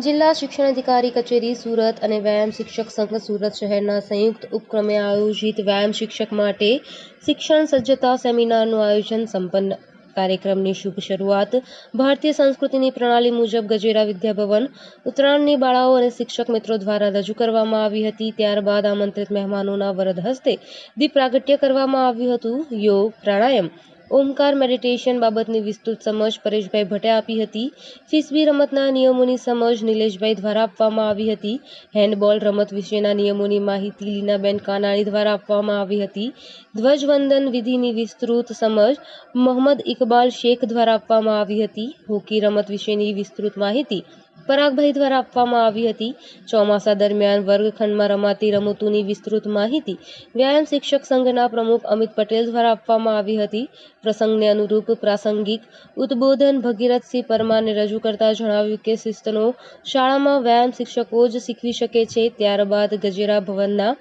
જિલ્લા શિક્ષણાધિકારી કચેરી સુરત અને વ્યાયામ શિક્ષક સંઘ સુરત શહેરના સંયુક્ત ઉપક્રમે આયોજિત વ્યાયામ શિક્ષક માટે શિક્ષણ સજ્જતા સેમિનારનું આયોજન સંપન્ન. કાર્યક્રમની શુભ શરૂઆત ભારતીય સંસ્કૃતિની પ્રણાલી મુજબ ગજેરા વિદ્યાભવન ઉત્તરાયણની બાળાઓ અને શિક્ષક મિત્રો દ્વારા રજૂ કરવામાં આવી હતી. ત્યારબાદ આમંત્રિત મહેમાનોના વરદ હસ્તે દીપ પ્રાગટ્ય કરવામાં આવ્યું હતું. યોગ, પ્રાણાયામ, ઓમકાર મેડિટેશન બાબતની વિસ્તૃત સમજ પરેશભાઈ ભટ્ટે આપી હતી. ફિસ્બી રમતના નિયમોની સમજ નિલેશભાઈ દ્વારા આપવામાં આવી હતી. હેન્ડબોલ રમત વિશેના નિયમોની માહિતી લીનાબેન કાનાણી દ્વારા આપવામાં આવી હતી. ધ્વજવંદન વિધિની વિસ્તૃત સમજ મોહમ્મદ ઇકબાલ શેખ દ્વારા આપવામાં આવી હતી. હોકી રમત વિશેની વિસ્તૃત માહિતી પરાગભાઈ દ્વારા આપવામાં આવી હતી. ચોમાસા દરમિયાન વર્ગખંડમાં રમાતી રમતોની વિસ્તૃત માહિતી વ્યાયામ શિક્ષક સંઘના પ્રમુખ અમિત પટેલ દ્વારા આપવામાં આવી હતી. પ્રસંગને અનુરૂપ પ્રાસંગિક ઉદ્બોધન ભગીરથસિંહ પરમારને રજૂ કરતા જણાવ્યું કે શિસ્તનો શાળામાં વ્યાયામ શિક્ષકો જ શીખવી શકે છે. ત્યારબાદ ગજેરા ભવનના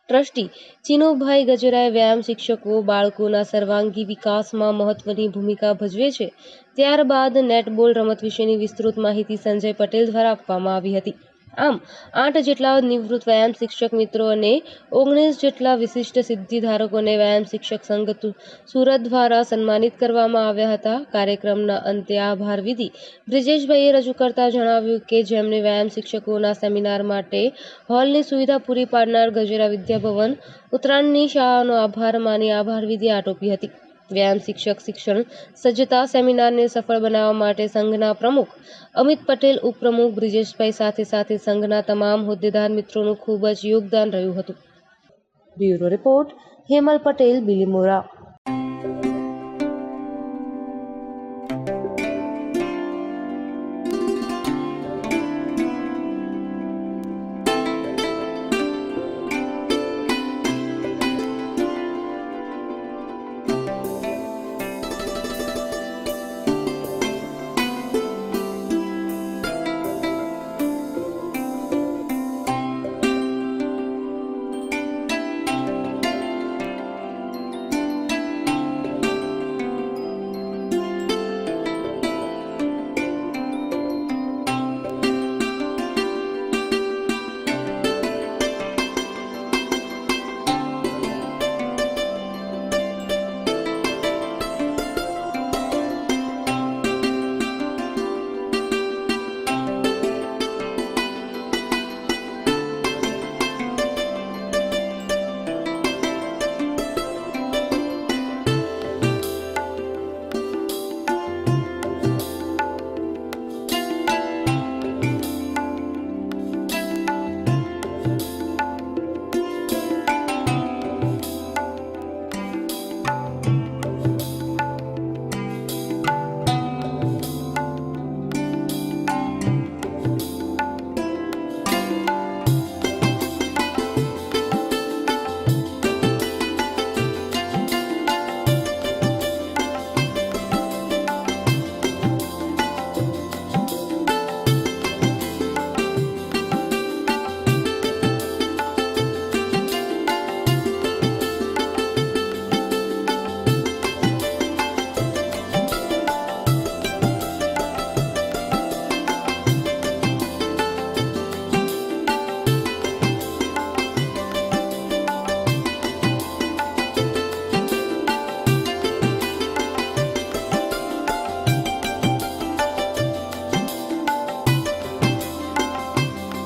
ટ્રસ્ટી ચિનુભાઈ ગજરાએ વ્યાયામ શિક્ષકો બાળકોના સર્વાંગી વિકાસમાં મહત્વની ભૂમિકા ભજવે છે. ત્યારબાદ નેટબોલ રમત વિશેની વિસ્તૃત માહિતી સંજય પટેલ દ્વારા આપવામાં આવી હતી. આમ 8 જેટલા નિવૃત્ત વ્યાયામ શિક્ષક મિત્રો અને 19 જેટલા વિશિષ્ટ સિદ્ધિ ધારકોને વ્યાયામ શિક્ષક સંઘ સુરત દ્વારા સન્માનિત કરવામાં આવ્યા હતા. કાર્યક્રમના અંતે આભાર વિધિ બ્રિજેશભાઈએ રજૂ કરતા જણાવ્યું કે જેમણે વ્યાયામ શિક્ષકોના સેમિનાર માટે હોલની સુવિધા પૂરી પાડનાર ગજેરા વિદ્યાભવન ઉત્તરાયણની શાળાનો આભાર માની આભાર વિધિ આટોપી હતી. વ્યાયામ શિક્ષક શિક્ષણ સજ્જતા સેમિનારને સફળ બનાવવા માટે સંઘના પ્રમુખ અમિત પટેલ, ઉપપ્રમુખ બ્રિજેશભાઈ સાથે સંઘના તમામ હોદ્દેદાર મિત્રોનું ખૂબ જ યોગદાન રહ્યું હતું. Bureau report Hemal Patel, Bilimora.